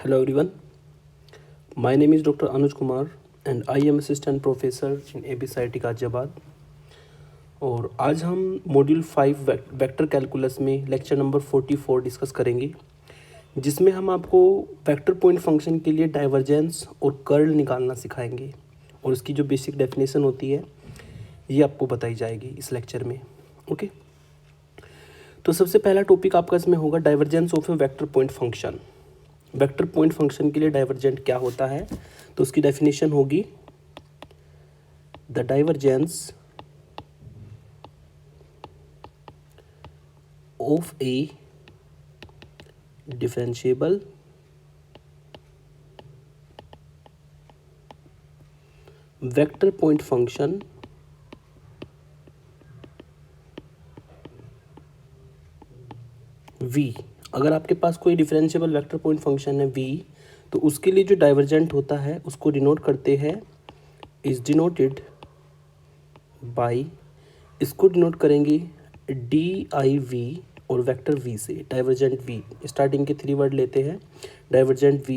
Hello everyone, my name is Dr. Anuj Kumar and I am Assistant Professor in ABCIT Ghaziabad. और आज हम module 5 vector calculus में lecture number 44 discuss करेंगे, जिसमें हम आपको वेक्टर पॉइंट फंक्शन के लिए डाइवर्जेंस और कर्ल निकालना सिखाएंगे और इसकी जो बेसिक डेफिनेशन होती है ये आपको बताई जाएगी इस लेक्चर में। ओके, तो सबसे पहला टॉपिक आपका इसमें होगा divergence of A vector point function. Vector point function के लिए डाइवर्जेंट क्या होता है, तो उसकी डेफिनेशन होगी the divergence of A differentiable vector point function v। अगर आपके पास कोई डिफरेंशिएबल वेक्टर पॉइंट फंक्शन है v, तो उसके लिए जो डाइवर्जेंट होता है उसको डिनोट करते हैं, इज डिनोटेड बाय, इसको डिनोट करेंगे div और वेक्टर v से। डाइवर्जेंट v स्टार्टिंग के 3 वर्ड लेते हैं, divergent v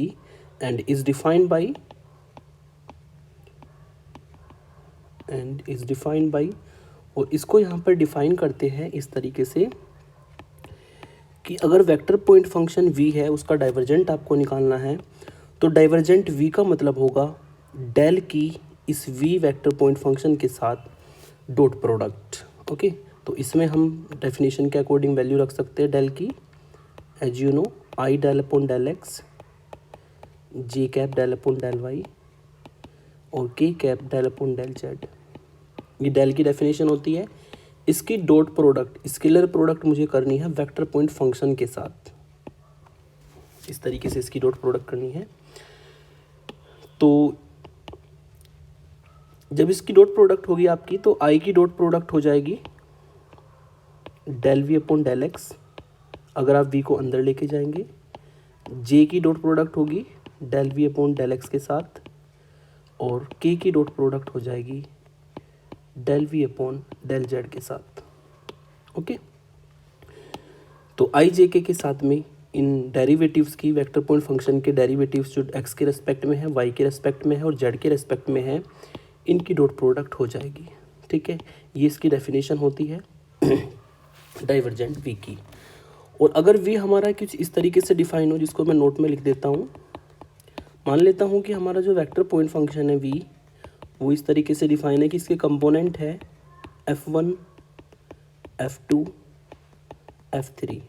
and is defined by और इसको यहाँ पर डिफाइन करते हैं इस तरीके से कि अगर वेक्टर पॉइंट फंक्शन v है, उसका डाइवर्जेंट आपको निकालना है, तो डाइवर्जेंट v का मतलब होगा डेल की इस v वेक्टर पॉइंट फंक्शन के साथ डॉट प्रोडक्ट। ओके, तो इसमें हम डेफिनेशन के अकॉर्डिंग वैल्यू रख सकते हैं डेल की, as you know I del upon del x, J cap del upon del Y और के cap del upon del Z. ये डेल की डेफिनेशन होती है। इसकी डॉट प्रोडक्ट, स्केलर प्रोडक्ट मुझे करनी है वेक्टर पॉइंट फंक्शन के साथ, इस तरीके से इसकी डॉट प्रोडक्ट करनी है। तो जब इसकी डॉट प्रोडक्ट होगी आपकी, तो आई की डॉट प्रोडक्ट हो जाएगी del V upon del X, अगर आप वी को अंदर लेके जाएंगे। जे की डॉट प्रोडक्ट होगी del V upon del X के साथ, और के की डॉट प्रोडक्ट हो जाएगी del V upon del Z के साथ। ओके, तो आई जे के साथ में इन डेरिवेटिव्स की, वेक्टर पॉइंट फंक्शन के डेरिवेटिव्स जो एक्स के रेस्पेक्ट में है, वाई के रेस्पेक्ट में है और जेड के रेस्पेक्ट में है, इनकी डॉट प्रोडक्ट हो जाएगी। ठीक है, ये इसकी डेफिनेशन होती है डाइवर्जेंट वी की। और अगर वी हमारा कुछ इस तरीके से डिफाइन हो, जिसको मैं नोट में लिख देता हूँ। मान लेता हूँ कि हमारा जो वेक्टर पॉइंट फंक्शन है वी, वो इस तरीके से डिफाइन है कि इसके कंपोनेंट है f1, f2, f3।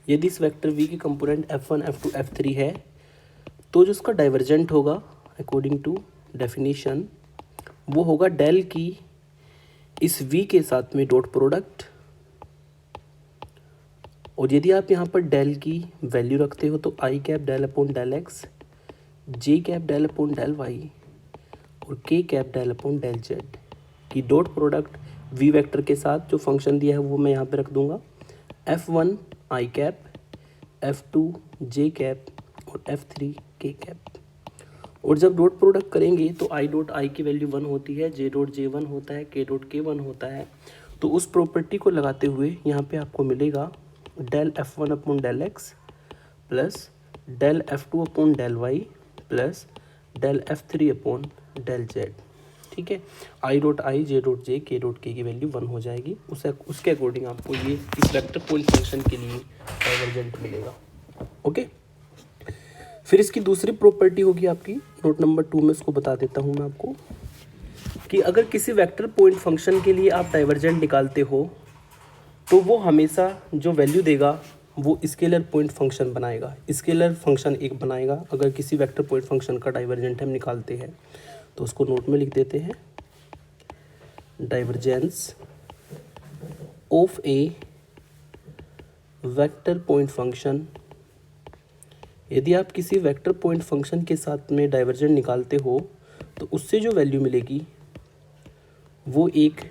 यदि इस वेक्टर v के कंपोनेंट f1, f2, f3 है, तो जो इसका डाइवर्जेंट होगा अकॉर्डिंग टू डेफिनेशन, वो होगा डेल की इस v के साथ में डॉट प्रोडक्ट। और यदि आप यहाँ पर डेल की वैल्यू रखते हो, तो I cap del upon del x, J cap del upon del Y और के cap del upon del Z की डॉट प्रोडक्ट वी वेक्टर के साथ जो फंक्शन दिया है वो मैं यहाँ पे रख दूंगा, f1 आई कैप, f2 जे कैप और f3 के कैप। और जब डॉट प्रोडक्ट करेंगे तो आई डॉट आई की वैल्यू 1 होती है, जे डॉट जे 1 होता है, के डॉट के 1 होता है। तो उस प्रॉपर्टी को लगाते हुए यहाँ पे आपको मिलेगा del f1 upon del x plus del f2 upon del y plus del f3 upon del z. ठीक है, I dot I, J dot J, के डॉट के की वैल्यू 1 हो जाएगी। उसके अकॉर्डिंग आपको ये इस वेक्टर पॉइंट फंक्शन के लिए डाइवर्जेंट मिलेगा। ओके, फिर इसकी दूसरी प्रॉपर्टी होगी आपकी, नोट नंबर 2 में इसको बता देता हूँ मैं आपको, कि अगर किसी वेक्टर पॉइंट फंक्शन के लिए आप डाइवर्जेंट निकालते हो, तो वो हमेशा जो वैल्यू देगा वो स्केलर पॉइंट फंक्शन बनाएगा, स्केलर फंक्शन एक बनाएगा। अगर किसी वेक्टर पॉइंट फंक्शन का डाइवर्जेंट हम निकालते हैं, तो उसको नोट में लिख देते हैं, divergence of A vector point function. यदि आप किसी वेक्टर पॉइंट फंक्शन के साथ में डाइवर्जेंट निकालते हो, तो उससे जो वैल्यू मिलेगी वो एक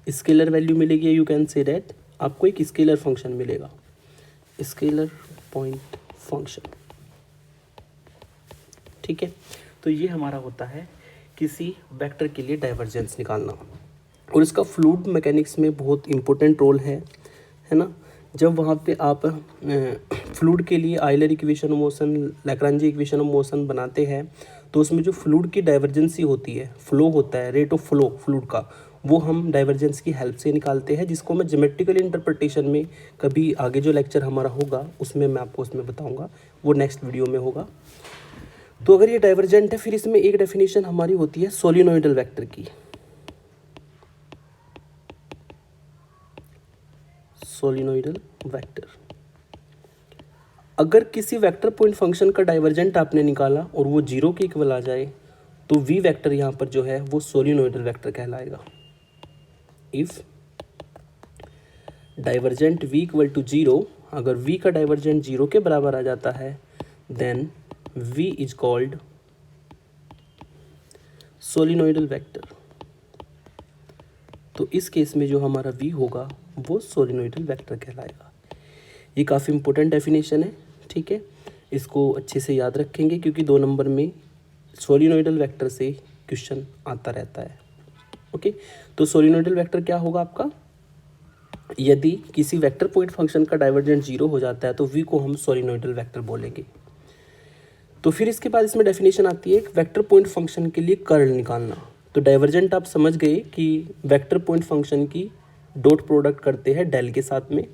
स्केलर वैल्यू मिलेगी। यू कैन से दैट आपको एक स्केलर फंक्शन मिलेगा, स्केलर पॉइंट फंक्शन। ठीक है, तो ये हमारा होता है किसी वेक्टर के लिए डाइवर्जेंस निकालना। और इसका फ्लूइड मैकेनिक्स में बहुत इंपॉर्टेंट रोल है ना। जब वहाँ पे आप फ्लूइड के लिए Euler equation of motion, Lagrange equation of motion बनाते हैं तो उसमें जो फ्लूइड की डाइवर्जेंसी होती है, फ्लो होता है, रेट ऑफ फ्लो फ्लूइड का, वो हम डाइवर्जेंस की हेल्प से निकालते हैं, जिसको मैं ज्योमेट्रिकल इंटरप्रिटेशन में कभी आगे जो लेक्चर हमारा होगा उसमें मैं आपको उसमें बताऊंगा, वो नेक्स्ट वीडियो में होगा। तो अगर ये डाइवर्जेंट है, फिर इसमें एक डेफिनेशन हमारी होती है सोलिनोइडल वेक्टर की। सोलिनोइडल वेक्टर, अगर किसी वेक्टर पॉइंट फंक्शन का डाइवर्जेंट आपने निकाला और वो जीरो के इक्वल आ जाए तो वी वेक्टर यहाँ पर जो है वो सोलिनोइडल वेक्टर कहलाएगा। If divergent v equal to zero, अगर v का डाइवर्जेंट जीरो के बराबर आ जाता है then v is called solenoidal vector. तो इस केस में जो हमारा v होगा वो सोलिनोइडल वेक्टर कहलाएगा। ये काफ़ी इंपॉर्टेंट डेफिनेशन है, ठीक है, इसको अच्छे से याद रखेंगे क्योंकि 2 नंबर में सोलिनोइडल वेक्टर से क्वेश्चन आता रहता है। ओके, तो सोलिनोइडल वेक्टर क्या होगा आपका, यदि किसी वेक्टर पॉइंट फंक्शन का डाइवर्जेंट जीरो हो जाता है तो v को हम सोलिनोइडल वेक्टर बोलेंगे। तो फिर इसके बाद इसमें डेफिनेशन आती है एक वेक्टर पॉइंट फंक्शन के लिए कर्ल निकालना। तो डाइवर्जेंट आप समझ गए कि वेक्टर पॉइंट फंक्शन की डॉट प्रोडक्ट करते हैं डेल के साथ में,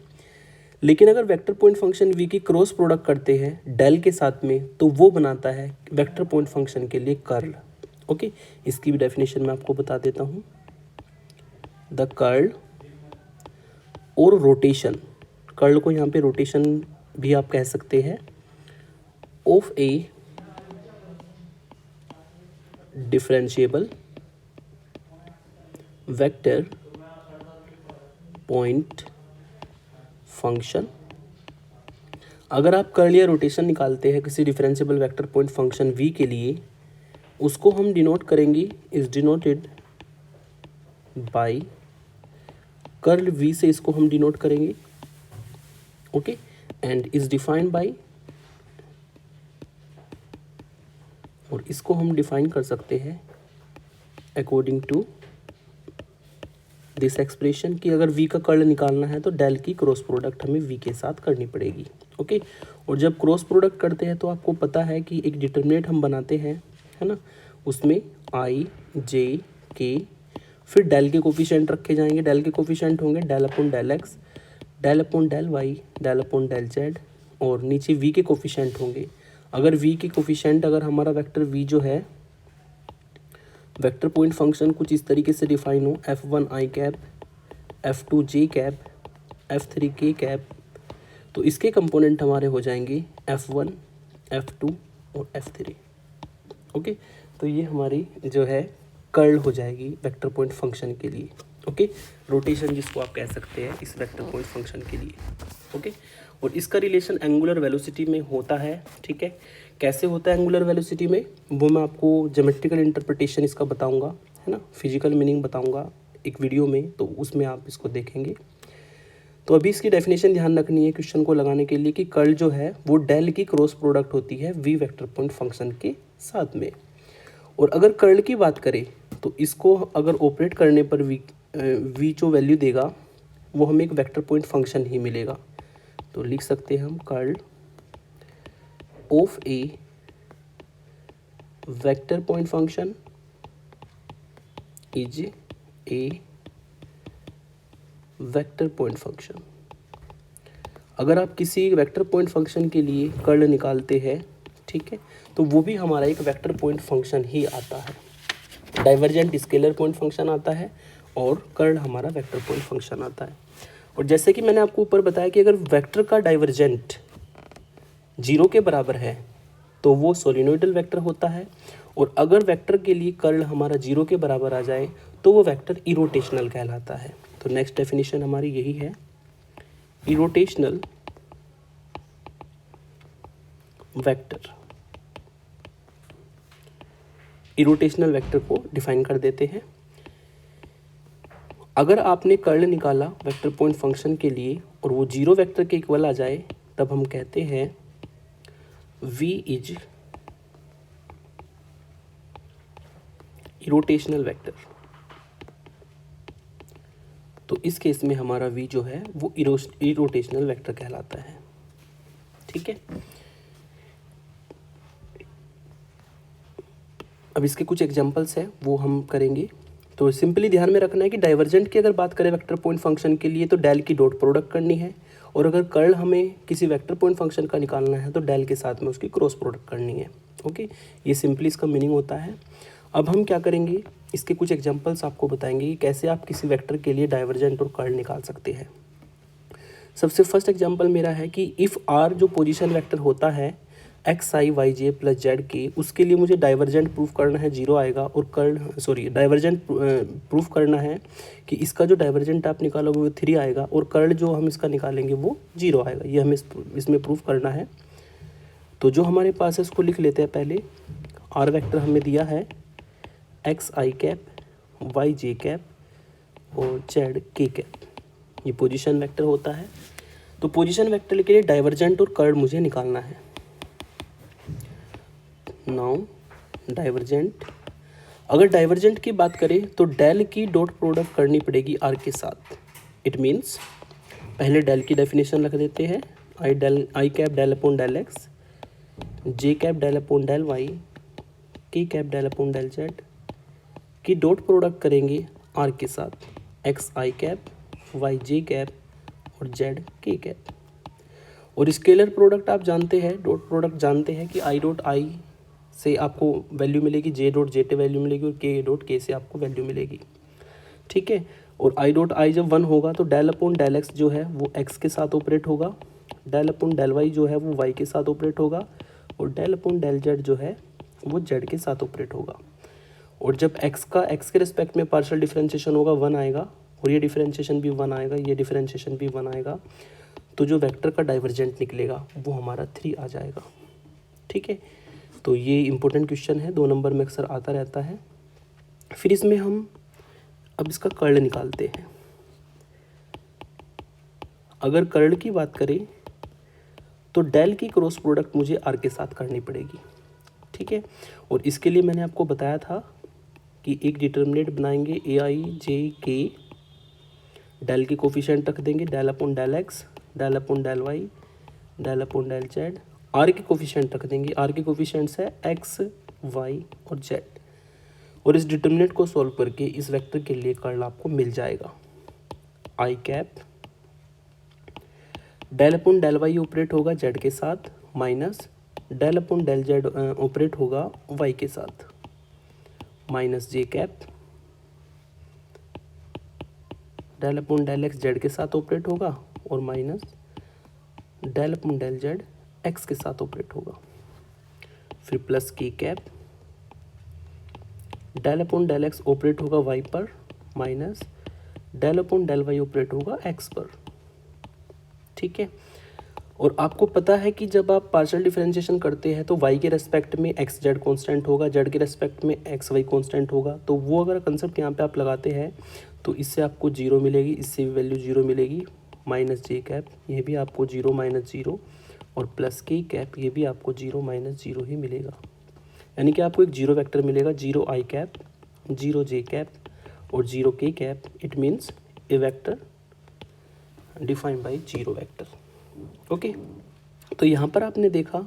लेकिन अगर वेक्टर पॉइंट फंक्शन v की क्रॉस प्रोडक्ट करते हैं डेल के साथ में तो वो बनाता है वेक्टर पॉइंट फंक्शन के लिए कर्ल। ओके, इसकी भी डेफिनेशन मैं आपको बता देता हूँ। द कर्ल और रोटेशन, कर्ल को यहाँ पे रोटेशन भी आप कह सकते हैं, of A differentiable vector point function. अगर आप कर्ल या रोटेशन निकालते हैं किसी differentiable vector point function v के लिए, उसको हम डिनोट करेंगे, is denoted by curl v से इसको हम डिनोट करेंगे। Okay, and is defined by, और इसको हम डिफाइन कर सकते हैं अकॉर्डिंग टू दिस एक्सप्रेशन कि अगर v का कर्ल निकालना है तो डेल की क्रॉस प्रोडक्ट हमें v के साथ करनी पड़ेगी। ओके, और जब क्रॉस प्रोडक्ट करते हैं तो आपको पता है कि एक डिटर्मिनेंट हम बनाते हैं, है ना, उसमें i j k, फिर डेल के कोफिशिएंट रखे जाएंगे। डेल के कोफिशिएंट होंगे del upon del x, del upon del y, del upon del z, और नीचे v के कोफिशिएंट होंगे। अगर v के कोफिशिएंट, अगर हमारा वेक्टर v जो है वेक्टर पॉइंट फंक्शन कुछ इस तरीके से डिफाइन हो, f1 i cap, f2 j cap, f3 k cap, तो इसके कंपोनेंट हमारे हो जाएंगे f1, f2 और f3। ओके, तो ये हमारी जो है कर्ल हो जाएगी वेक्टर पॉइंट फंक्शन के लिए। ओके, रोटेशन जिसको आप कह सकते हैं इस वेक्टर पॉइंट फंक्शन के लिए। ओके, और इसका रिलेशन एंगुलर वेलोसिटी में होता है, ठीक है। कैसे होता है एंगुलर वेलोसिटी में, वो मैं आपको ज्योमेट्रिकल इंटरप्रिटेशन इसका बताऊंगा, है ना, फिजिकल मीनिंग बताऊंगा एक वीडियो में, तो उसमें आप इसको देखेंगे। तो अभी इसकी डेफिनेशन ध्यान रखनी है क्वेश्चन को लगाने के लिए कि कर्ल जो है वो डेल की क्रॉस प्रोडक्ट होती है v वेक्टर पॉइंट फंक्शन के साथ में। और अगर कर्ल की बात करें तो इसको अगर ऑपरेट करने पर v जो वैल्यू देगा वो हमें एक वेक्टर पॉइंट फंक्शन ही मिलेगा। तो लिख सकते हैं हम curl of A vector point function is a vector point function. अगर आप किसी वेक्टर पॉइंट फंक्शन के लिए कर्ल निकालते हैं, ठीक है, तो वो भी हमारा एक वेक्टर पॉइंट फंक्शन ही आता है। डाइवर्जेंट स्केलर पॉइंट फंक्शन आता है और कर्ल हमारा वेक्टर पॉइंट फंक्शन आता है। और जैसे कि मैंने आपको ऊपर बताया कि अगर वेक्टर का डाइवर्जेंट जीरो के बराबर है तो वो सोलिनोइडल वेक्टर होता है, और अगर वेक्टर के लिए कर्ल हमारा जीरो के बराबर आ जाए तो वो वेक्टर इरोटेशनल कहलाता है। तो नेक्स्ट डेफिनेशन हमारी यही है, इरोटेशनल वेक्टर। इरोटेशनल वेक्टर को डिफाइन कर देते हैं। अगर आपने कर्ल निकाला वेक्टर पॉइंट फंक्शन के लिए और वो जीरो वेक्टर के इक्वल आ जाए तब हम कहते हैं v इज इरोटेशनल वेक्टर। तो इस केस में हमारा v जो है वो इरोटेशनल वेक्टर कहलाता है, ठीक है। अब इसके कुछ एग्जांपल्स हैं वो हम करेंगे। तो सिंपली ध्यान में रखना है कि डाइवर्जेंट की अगर बात करें वेक्टर पॉइंट फंक्शन के लिए तो डेल की डॉट प्रोडक्ट करनी है, और अगर कर्ल हमें किसी वेक्टर पॉइंट फंक्शन का निकालना है तो डेल के साथ में उसकी क्रॉस प्रोडक्ट करनी है। ओके, ये सिंपली इसका मीनिंग होता है। अब हम क्या करेंगे, इसके कुछ एग्जांपल्स आपको बताएंगे कि कैसे आप किसी वेक्टर के लिए डाइवर्जेंट और कर्ल निकाल सकते हैं। सबसे फर्स्ट एग्जांपल मेरा है कि इफ़ आर जो पोजीशन वेक्टर होता है एक्स आई वाई जे प्लस जेड के, उसके लिए मुझे डाइवर्जेंट प्रूफ करना है, जीरो आएगा, और कर्ल डाइवर्जेंट प्रूफ करना है कि इसका जो डाइवर्जेंट आप निकालोगे वो 3 आएगा, और कर्ल जो हम इसका निकालेंगे वो 0 आएगा। ये हमें इसमें प्रूफ करना है। तो जो हमारे पास है उसको लिख लेते हैं पहले। आर वेक्टर हमें दिया है x i cap, y j cap और जेड के कैप, ये पोजीशन वेक्टर होता है। तो पोजीशन वेक्टर के लिए डाइवर्जेंट और कर्ल मुझे निकालना है। नाउ डाइवर्जेंट, अगर डाइवर्जेंट की बात करें तो डेल की डॉट प्रोडक्ट करनी पड़ेगी आर के साथ। इट मीन्स पहले डेल की डेफिनेशन रख देते हैं, i cap del upon del x, J cap del upon del y, k cap del upon del Z की डॉट प्रोडक्ट करेंगे आर के साथ, x i cap, y j cap और जेड के कैप। और scalar product आप जानते हैं, dot product जानते हैं कि आई डॉट आई से आपको वैल्यू मिलेगी, जे डॉट जे टे वैल्यू मिलेगी, और के डॉट के से आपको वैल्यू मिलेगी। ठीक है, और आई डॉट आई जब 1 होगा तो डेल अपॉन डेल एक्स जो है वो एक्स के साथ ऑपरेट होगा, डेल अपॉन डेल वाई जो है वो वाई के साथ ऑपरेट होगा, और डेल अपॉन डेल जेड जो है वो जेड के साथ ऑपरेट होगा। और जब एक्स का एक्स के रिस्पेक्ट में पार्शियल डिफरेंशिएशन होगा 1 आएगा, और ये डिफरेंशिएशन भी 1 आएगा, ये डिफरेंशिएशन भी 1 आएगा, तो जो वेक्टर का डाइवर्जेंट निकलेगा वो हमारा 3 आ जाएगा। ठीक है, तो ये इंपॉर्टेंट क्वेश्चन है, 2 नंबर में अक्सर आता रहता है। फिर इसमें हम अब इसका कर्ल निकालते हैं। अगर कर्ल की बात करें तो डेल की क्रॉस प्रोडक्ट मुझे आर के साथ करनी पड़ेगी। ठीक है, और इसके लिए मैंने आपको बताया था कि एक डिटर्मिनेंट बनाएंगे ए आई जे के, डेल की कोफिशिएंट रख देंगे del upon del x, del upon del y, del upon del z, r के कोफिशिएंट रख देंगे, आर के कोफिशिएंट्स है एक्स वाई और जेड, और इस डिटर्मिनेंट को सॉल्व करके इस वेक्टर के लिए कर्ल आपको मिल जाएगा। I cap del upon del y operate होगा जेड के साथ, minus del upon del z operate होगा वाई के साथ, minus j cap del upon del x z के साथ ऑपरेट होगा, और minus del upon del z x के साथ ऑपरेट होगा। फिर plus k cap del upon del x operate होगा वाई पर, minus del upon del y operate होगा एक्स पर। ठीक है, और आपको पता है कि जब आप पार्शियल डिफरेंशिएशन करते हैं तो y के रेस्पेक्ट में एक्स जेड कॉन्स्टेंट होगा, जेड के रेस्पेक्ट में एक्स वाई कॉन्स्टेंट होगा। तो वो अगर कंसेप्ट यहाँ पे आप लगाते हैं तो इससे आपको 0 मिलेगी, इससे भी वैल्यू 0 मिलेगी, माइनस जे कैप ये भी आपको 0 माइनस 0, और प्लस के कैप ये भी आपको 0 माइनस 0 ही मिलेगा। यानी कि आपको एक 0 वेक्टर मिलेगा, 0 आई कैप, 0 जे कैप और 0 के cap. It means A vector defined by 0 vector. Okay, तो यहाँ पर आपने देखा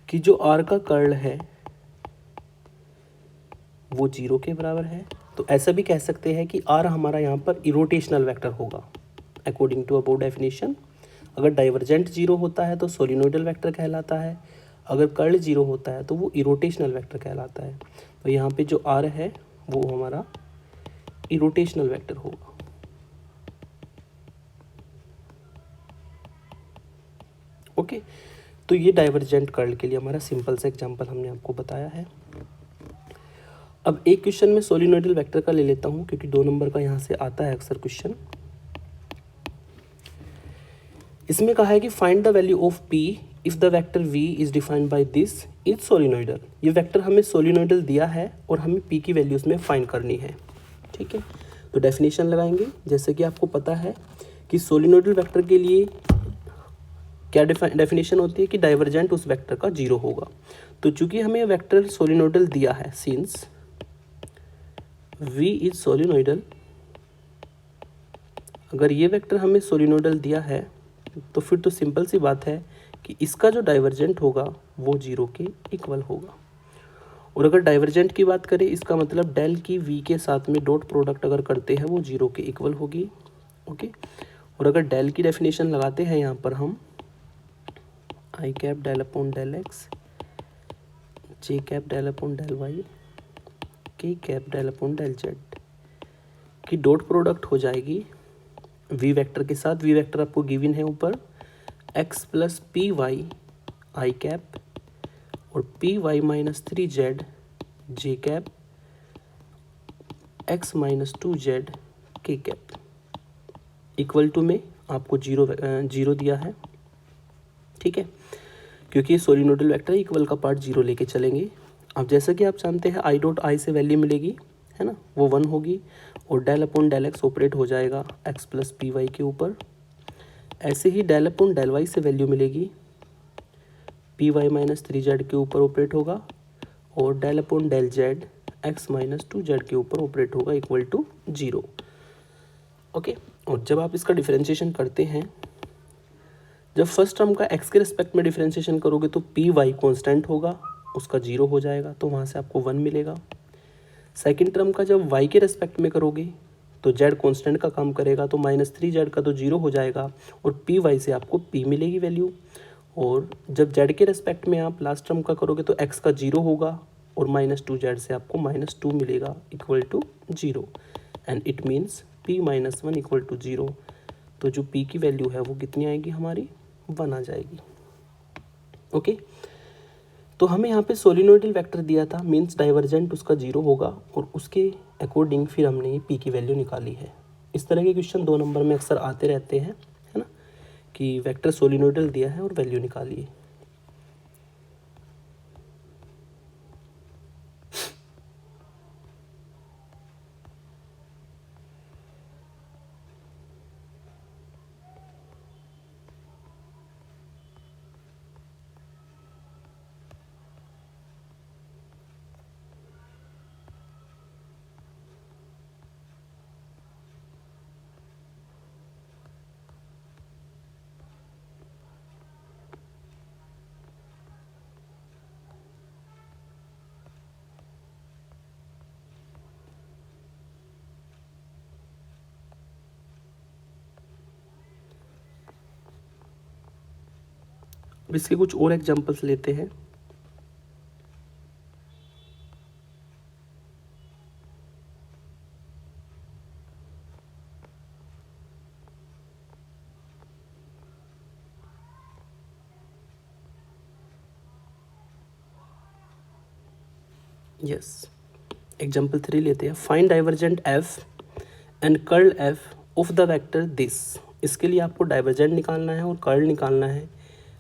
कि जो आर का कर्ल है वो 0 के बराबर है। तो ऐसा भी कह सकते हैं कि आर हमारा यहाँ पर इरोटेशनल वेक्टर होगा अकॉर्डिंग टू अबव डेफिनेशन। अगर डाइवर्जेंट 0 होता है तो सोलिनोइडल वेक्टर कहलाता है, अगर कर्ल 0 होता है तो वो इरोटेशनल वेक्टर कहलाता है। तो यहाँ पे जो आर है वो हमारा इरोटेशनल वेक्टर होगा। ओके, तो ये डाइवर्जेंट कर्ल के लिए हमारा सिंपल सा एग्जांपल हमने आपको बताया है। अब एक क्वेश्चन में सोलिनोइडल वेक्टर का ले लेता हूँ क्योंकि 2 नंबर का यहाँ से आता है अक्सर क्वेश्चन। इसमें कहा है कि find the value of p if the vector v is defined by this is सोलिनोइडल। ये वेक्टर हमें सोलिनोइडल दिया है और हमें p की वैल्यू उसमें फाइंड करनी है। ठीक है, तो डेफिनेशन लगाएंगे। जैसे कि आपको पता है कि सोलिनोइडल वेक्टर के लिए क्या डेफिनेशन होती है कि डाइवर्जेंट उस वेक्टर का 0 होगा। तो चूंकि हमें वेक्टर सोलिनोइडल दिया है, सिंस v इज सोलिनोइडल, अगर ये वेक्टर हमें सोलिनोइडल दिया है तो फिर तो सिंपल सी बात है कि इसका जो डाइवर्जेंट होगा वो 0 के इक्वल होगा। और अगर डाइवर्जेंट की बात करें, इसका मतलब डेल की वी के साथ में डॉट प्रोडक्ट अगर करते हैं वो 0 के इक्वल होगी। ओके, और अगर डेल की डेफिनेशन लगाते हैं यहाँ पर हम i cap del upon del x, J cap del upon del y, k cap del upon del Z की डॉट प्रोडक्ट हो जाएगी वी वेक्टर के साथ। वी वेक्टर आपको गिवन है ऊपर, एक्स प्लस पी वाई आई कैप और पी वाई माइनस 3z जे cap, x minus 2z के कैप, इक्वल टू में आपको जीरो दिया है। ठीक है, क्योंकि सोलिनोइडल वेक्टर इक्वल का पार्ट 0 लेके चलेंगे। अब जैसा कि आप जानते हैं आई डॉट आई से वैल्यू मिलेगी, है ना, वो 1 होगी और del upon del x operate हो जाएगा एक्स प्लस पी वाई के ऊपर। ऐसे ही डेल अपॉन डेल वाई से वैल्यू मिलेगी, पी वाई माइनस 3z के ऊपर ऑपरेट होगा और del upon del z x minus 2z के ऊपर ऑपरेट होगा इक्वल टू 0। ओके, और जब आप इसका डिफरेंशिएशन करते हैं, जब फर्स्ट टर्म का एक्स के रिस्पेक्ट में डिफरेंशिएशन करोगे तो पी वाई कॉन्स्टेंट होगा, उसका 0 हो जाएगा, तो वहाँ से आपको 1 मिलेगा। सेकेंड टर्म का जब वाई के रिस्पेक्ट में करोगे तो जेड कॉन्स्टेंट का काम करेगा, तो माइनस 3z का तो 0 हो जाएगा और पी वाई से आपको पी मिलेगी वैल्यू। और जब जेड के रिस्पेक्ट में आप लास्ट टर्म का करोगे तो एक्स का 0 होगा और माइनस 2z से आपको माइनस 2 मिलेगा equal to 0 and it means p minus 1 equal to 0। तो जो p की वैल्यू है वो कितनी आएगी हमारी, 1 आ जाएगी। ओके, तो हमें यहाँ पे सोलिनोइडल वेक्टर दिया था, मीन्स डाइवर्जेंट उसका 0 होगा और उसके अकॉर्डिंग फिर हमने ये p की वैल्यू निकाली है। इस तरह के क्वेश्चन 2 नंबर में अक्सर आते रहते हैं, है ना, कि वेक्टर सोलिनोइडल दिया है और वैल्यू निकालिए। अब इसके कुछ और एग्जांपल्स लेते हैं। यस, एग्जांपल 3 लेते हैं। Find divergent F and curl F of the vector this. इसके लिए आपको डाइवर्जेंट निकालना है और कर्ल निकालना है,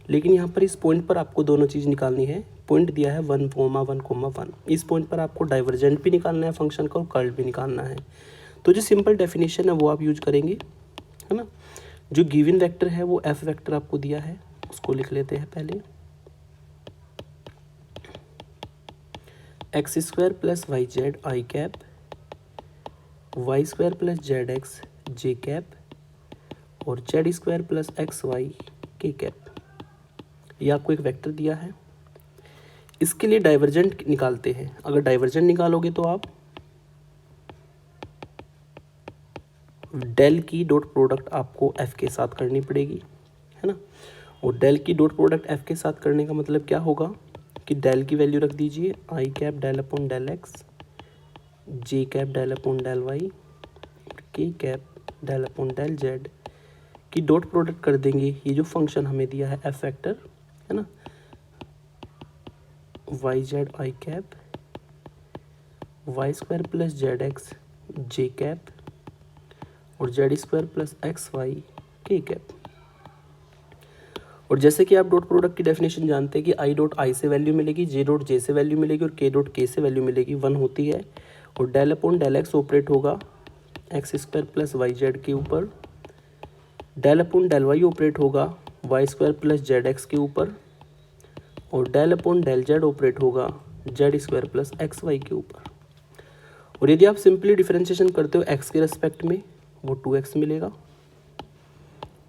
लेकिन यहाँ पर इस पॉइंट पर आपको दोनों चीज़ निकालनी है। पॉइंट दिया है 1,1,1। इस पॉइंट पर आपको डाइवर्जेंट भी निकालना है फंक्शन का और कर्ल भी निकालना है। तो जो सिंपल डेफिनेशन है वो आप यूज करेंगे, है ना। जो गिवन वेक्टर है वो एफ वेक्टर आपको दिया है, उसको लिख लेते हैं पहले। X square plus y z i cap, y square plus z x J cap और z square plus x y k cap. ये आपको एक वेक्टर दिया है। इसके लिए डाइवर्जेंट निकालते हैं। अगर डाइवर्जेंट निकालोगे तो आप डेल की डॉट प्रोडक्ट आपको एफ के साथ करनी पड़ेगी, है ना। और डेल की डॉट प्रोडक्ट एफ के साथ करने का मतलब क्या होगा कि डेल की वैल्यू रख दीजिए i cap del upon del x, J cap del upon del y, k cap del upon del Z की डॉट प्रोडक्ट कर देंगे। ये जो फंक्शन हमें दिया है एफ वेक्टर, है ना, y z i cap, y square plus z x J cap और z square plus x y k cap. और जैसे कि आप डॉट प्रोडक्ट की डेफिनेशन जानते हैं कि आई डॉट आई से वैल्यू मिलेगी, जे डॉट जे से वैल्यू मिलेगी और के डॉट के से वैल्यू मिलेगी, 1 होती है। और del upon del x operate होगा x square plus y z के ऊपर, del upon del y operate होगा y square plus z x के ऊपर और del upon del z operate होगा z square plus x y के ऊपर। और यदि आप सिंपली डिफरेंशिएशन करते हो एक्स के रेस्पेक्ट में, वो 2x मिलेगा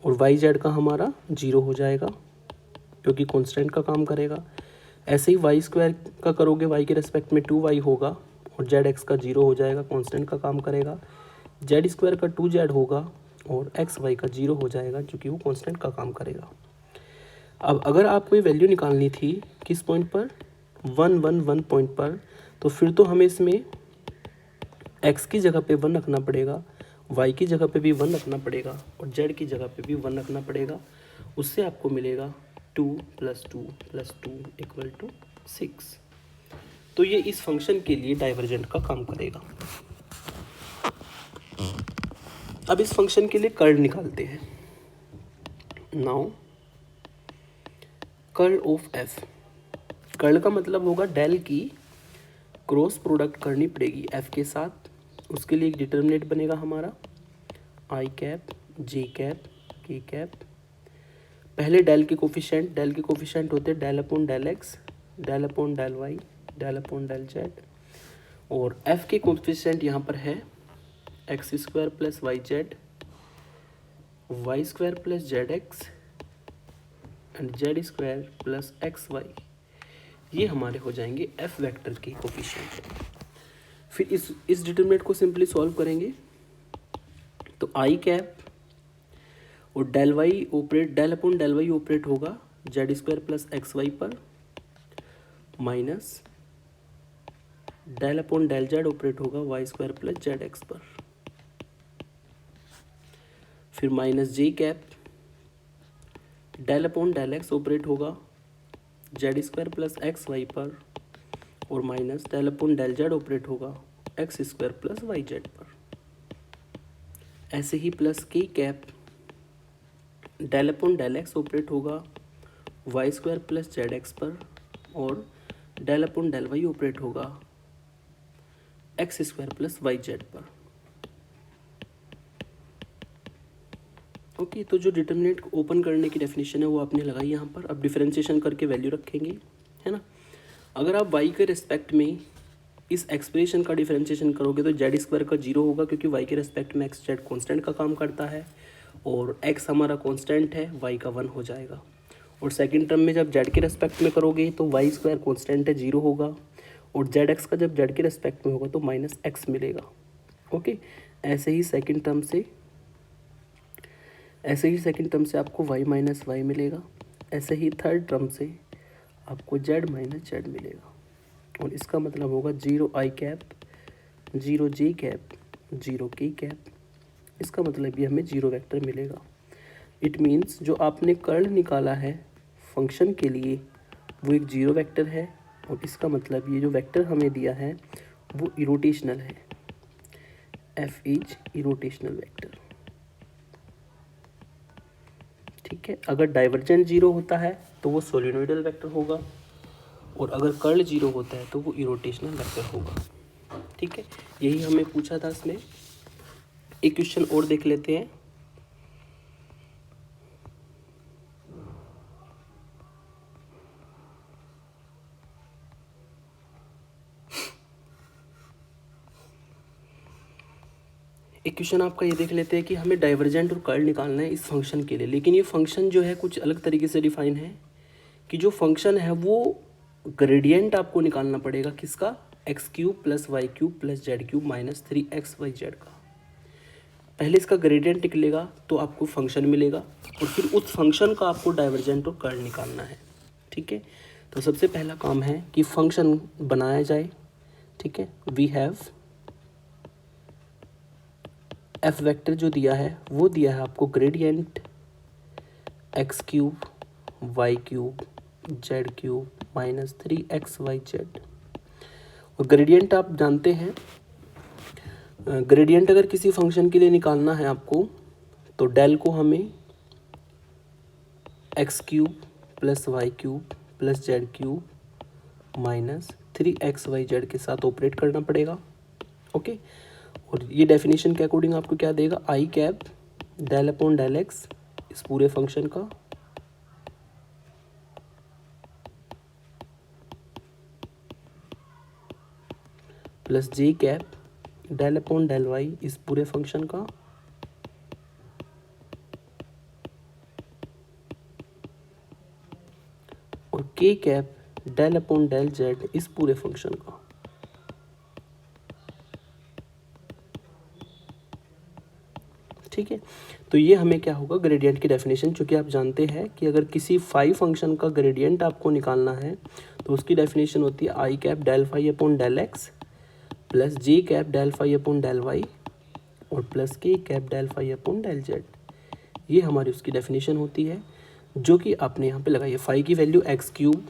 और वाई जेड का हमारा 0 हो जाएगा, क्योंकि कांस्टेंट का काम करेगा। ऐसे ही वाई स्क्वायर का करोगे, वाई के रेस्पेक्ट में 2y होगा और जेड एक्स का 0 हो जाएगा, कांस्टेंट का काम करेगा। जेड स्क्वायर का 2z होगा और एक्स वाई का 0 हो जाएगा, क्योंकि वो कांस्टेंट का काम करेगा। अब अगर आपको ये वैल्यू निकालनी थी किस पॉइंट पर, 1 पॉइंट पर, तो फिर तो हमें इसमें x की जगह पे 1 रखना पड़ेगा, y की जगह पे भी 1 रखना पड़ेगा और z की जगह पे भी 1 रखना पड़ेगा। उससे आपको मिलेगा 2 + 2 + 2 = 6। तो ये इस फंक्शन के लिए डाइवर्जेंट का काम करेगा। अब इस फंक्शन के लिए कर्ल निकालते हैं। Now curl of f, curl का मतलब होगा डेल की क्रॉस प्रोडक्ट करनी पड़ेगी f के साथ। उसके लिए एक डिटर्मिनेंट बनेगा हमारा i cap, j cap, k cap. पहले डेल के कोफिशिएंट होते हैं del upon del x, del upon del y, del upon del z। और f के कोफिशिएंट यहाँ पर है x² + yz, y² + zx and z² + xy। ये हमारे हो जाएंगे f वेक्टर के कोफिशिएंट। फिर इस डिटरमिनेंट को सिंपली सॉल्व करेंगे तो i कैप और del upon del y operate होगा z² + xy पर, minus del upon del z operate होगा y² + zx पर। फिर minus j cap, del upon del x operate होगा z² + xy पर और minus del upon del z operate होगा x² + yz पर। ऐसे ही plus k cap, del upon del x operate होगा y² + zx पर और del upon del y operate होगा x² + yz पर। ओके, तो जो डिटर्मिनेंट ओपन करने की डेफिनेशन है वो आपने लगाई यहाँ पर। अब डिफरेंशिएशन करके वैल्यू रखेंगे, है ना। अगर आप y के रिस्पेक्ट में इस एक्सप्रेशन का डिफरेंशिएशन करोगे तो z² का 0 होगा, क्योंकि y के रिस्पेक्ट में x z कॉन्स्टेंट का काम करता है और x हमारा कॉन्स्टेंट है, y का 1 हो जाएगा। और सेकंड टर्म में जब z के रिस्पेक्ट में करोगे तो y² कॉन्स्टेंट है, 0 होगा और zx का जब z के रिस्पेक्ट में होगा तो -x मिलेगा। ओके, ऐसे ही सेकंड टर्म से आपको y - y मिलेगा। ऐसे ही थर्ड टर्म से आपको z - z मिलेगा और इसका मतलब होगा 0 i cap, 0 j cap, 0 k cap. इसका मतलब ये हमें 0 वेक्टर मिलेगा। इट मीन्स जो आपने कर्ल निकाला है फंक्शन के लिए वो एक 0 वेक्टर है और इसका मतलब ये जो वेक्टर हमें दिया है वो इरोटेशनल है। f is irrotational vector. ठीक है, अगर डाइवर्जेंट 0 होता है तो वो सोलिनोइडल वेक्टर होगा और अगर कर्ल 0 होता है तो वो इरोटेशनल वेक्टर होगा। ठीक है, यही हमें पूछा था इसमें। एक क्वेश्चन और देख लेते हैं। एक क्वेश्चन आपका ये देख लेते हैं कि हमें डाइवर्जेंट और कर्ल निकालना है इस फंक्शन के लिए, लेकिन ये फंक्शन जो है कुछ अलग तरीके से डिफाइन है कि जो फंक्शन है वो ग्रेडियंट आपको निकालना पड़ेगा किसका, x³ + y³ + z³ - 3xyz का। पहले इसका ग्रेडियंट निकलेगा तो आपको फंक्शन मिलेगा और फिर उस फंक्शन का आपको डाइवर्जेंट और कर्ल निकालना है। ठीक है, तो सबसे पहला काम है कि फंक्शन बनाया जाए। ठीक है, वी हैव f वेक्टर जो दिया है वो दिया है आपको gradient x³ y³ z³ - 3xyz। और ग्रेडियंट आप जानते हैं, ग्रेडियंट अगर किसी फंक्शन के लिए निकालना है आपको तो डेल को हमें x³ + y³ + z³ - 3xyz के साथ ऑपरेट करना पड़ेगा। ओके, और ये डेफिनेशन के अकॉर्डिंग आपको क्या देगा, i cap del upon del x इस पूरे फंक्शन का plus j cap del upon del y इस पूरे फंक्शन का और के cap del upon del z इस पूरे फंक्शन का। ठीक है, तो ये हमें क्या होगा, ग्रेडियंट की डेफिनेशन। चूँकि आप जानते हैं कि अगर किसी फाई फंक्शन का ग्रेडियंट आपको निकालना है तो उसकी डेफिनेशन होती है i cap del phi upon del x plus j cap del phi upon del Y और plus k cap del phi upon del Z. ये हमारी उसकी डेफिनेशन होती है, जो कि आपने यहाँ पे लगाई है। फाई की value x cube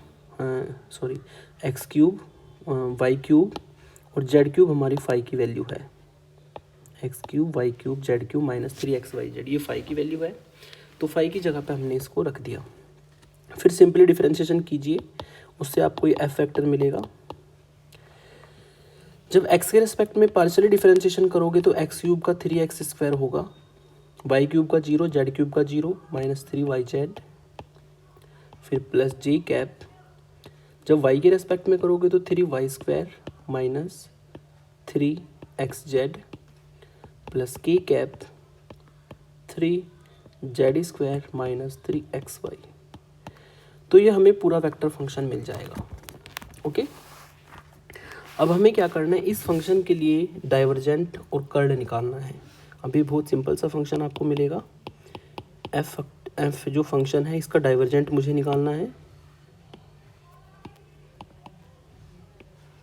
y cube और जेड क्यूब हमारी फाई की वैल्यू है। X cube y cube z cube minus 3xyz, ये फाई की वैल्यू है। तो फाई की जगह पे हमने इसको रख दिया। फिर सिंपली डिफरेंशिएशन कीजिए, उससे आपको ये एफ फैक्टर मिलेगा। जब x के रेस्पेक्ट में पार्शियली डिफरेंशिएशन करोगे तो एक्स क्यूब का 3x² होगा, वाई क्यूब का 0, जेड क्यूब का 0 माइनस 3yz, फिर प्लस जे कैप। जब y के रेस्पेक्ट में करोगे तो 3y² minus 3xz plus k cap 3z² minus 3xy। तो ये हमें पूरा वेक्टर फंक्शन मिल जाएगा। ओके, अब हमें क्या करना है, इस फंक्शन के लिए डाइवर्जेंट और कर्ल निकालना है। अभी बहुत सिंपल सा फंक्शन आपको मिलेगा। एफ जो फंक्शन है इसका डाइवर्जेंट मुझे निकालना है।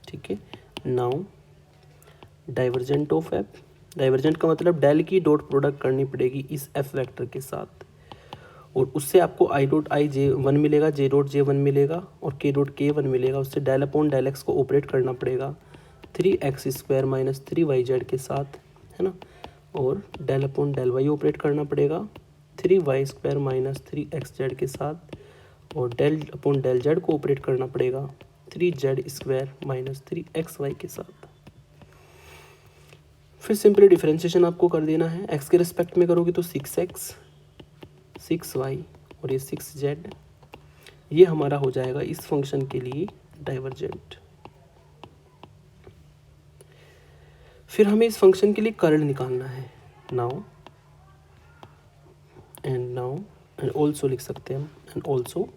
ठीक है, now divergent of F, divergent का मतलब डेल की डॉट प्रोडक्ट करनी पड़ेगी इस एफ वेक्टर के साथ, और उससे आपको I dot I J one मिलेगा, जे डॉट जे वन मिलेगा और के डॉट के वन मिलेगा। उससे डेल अपॉन डेल एक्स को ऑपरेट करना पड़ेगा 3x² माइनस 3yz के साथ, है ना, और del upon del y operate करना पड़ेगा 3y² माइनस 3xz के साथ, और डेल अपॉन डेल जेड को ऑपरेट करना पड़ेगा 3z² माइनस 3xy के साथ। फिर सिंपली डिफरेंशिएशन आपको कर देना है। x के रिस्पेक्ट में करोगे तो 6x 6y और ये 6z, ये हमारा हो जाएगा इस फंक्शन के लिए डाइवर्जेंट। फिर हमें इस फंक्शन के लिए कर्ल निकालना है। नाउ एंड ऑल्सो लिख सकते हैं हम, एंड ऑल्सो।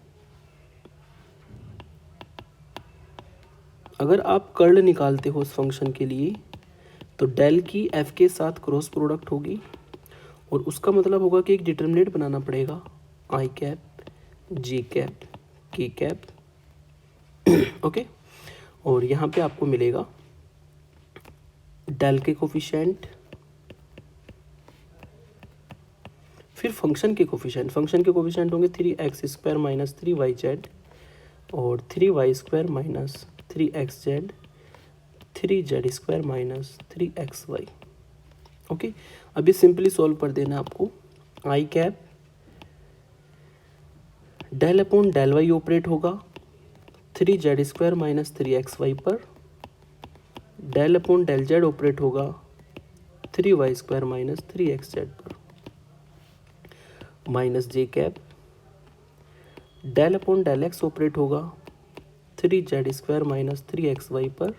अगर आप कर्ल निकालते हो उस फंक्शन के लिए तो डेल की एफ के साथ क्रॉस प्रोडक्ट होगी, और उसका मतलब होगा कि एक डिटर्मिनेंट बनाना पड़ेगा आई कैप जे कैप के कैप। ओके, और यहाँ पे आपको मिलेगा डेल के कोफिशिएंट, फिर फंक्शन के कोफिशिएंट। फंक्शन के कोफिशिएंट होंगे 3x² माइनस 3yz और 3y² minus 3xz, 3z² minus 3xy। Okay, अभी सिंपली सॉल्व कर देना है आपको। I cap del upon del y operate होगा 3z² माइनस 3xy पर, del upon del z operate होगा 3y² माइनस 3xz पर, minus j cap del upon del x operate होगा 3z² माइनस 3xy पर,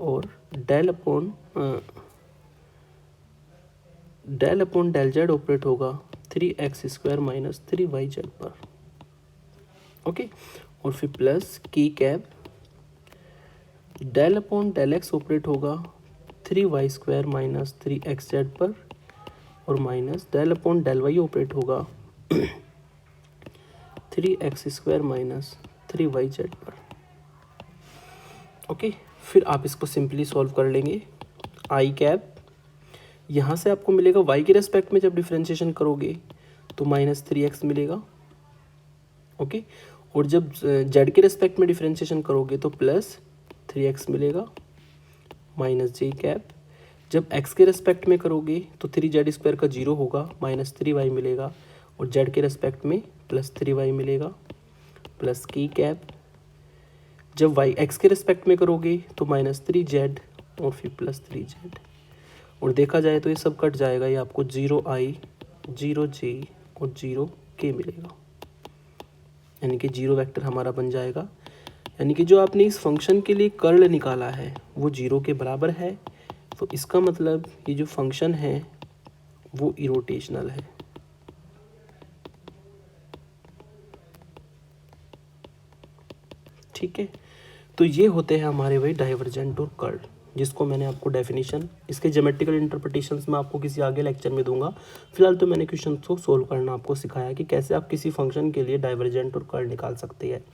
और del upon del z operate होगा 3x² minus 3yz पर। Okay, और फिर plus k cap del upon del x operate होगा 3y² minus 3xz पर, और minus del upon del y operate होगा 3x² माइनस 3yz पर। ओके, फिर आप इसको सिंपली सॉल्व कर लेंगे। आई कैप यहाँ से आपको मिलेगा y के रेस्पेक्ट में जब डिफरेंशिएशन करोगे तो माइनस 3x मिलेगा। ओके, और जब z के रेस्पेक्ट में डिफरेंशिएशन करोगे तो प्लस 3x मिलेगा, माइनस जे कैप। जब x के रेस्पेक्ट में करोगे तो 3z² का 0 होगा, माइनस 3y मिलेगा, और z के रेस्पेक्ट में प्लस 3y मिलेगा, प्लस की कैप। जब y x के रेस्पेक्ट में करोगे तो माइनस 3z और फिर प्लस 3z, और देखा जाए तो ये सब कट जाएगा, ये आपको 0i 0j और 0k मिलेगा, यानी कि 0 वेक्टर हमारा बन जाएगा। यानी कि जो आपने इस फंक्शन के लिए कर्ल निकाला है वो 0 के बराबर है, तो इसका मतलब ये जो फंक्शन है वो इरोटेशनल है। ठीक है, तो ये होते हैं हमारे भाई डाइवर्जेंट और कर्ल, जिसको मैंने आपको डेफिनेशन, इसके ज्योमेट्रिकल इंटरप्रिटेशंस मैं आपको किसी आगे लेक्चर में दूंगा। फिलहाल तो मैंने क्वेश्चन को सोल्व करना आपको सिखाया कि कैसे आप किसी फंक्शन के लिए डाइवर्जेंट और कर्ल निकाल सकते हैं।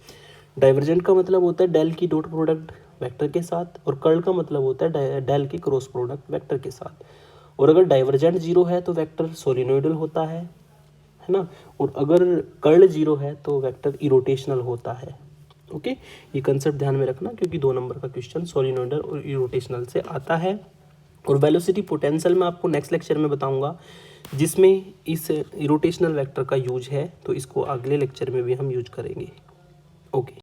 डाइवर्जेंट का मतलब होता है डेल की डॉट प्रोडक्ट वेक्टर के साथ, और कर्ल का मतलब होता है डेल की क्रॉस प्रोडक्ट वेक्टर के साथ। और अगर डाइवर्जेंट जीरो है तो वेक्टर सोलिनोइडल होता है ना, और अगर कर्ल जीरो है तो वेक्टर इरोटेशनल होता है। ओके, ये कंसेप्ट ध्यान में रखना, क्योंकि 2 नंबर का क्वेश्चन सोलिनोइडल और इरोटेशनल से आता है। और वेलोसिटी पोटेंशियल मैं आपको नेक्स्ट लेक्चर में बताऊंगा, जिसमें इस इरोटेशनल वेक्टर का यूज है, तो इसको अगले लेक्चर में भी हम यूज करेंगे। ओके।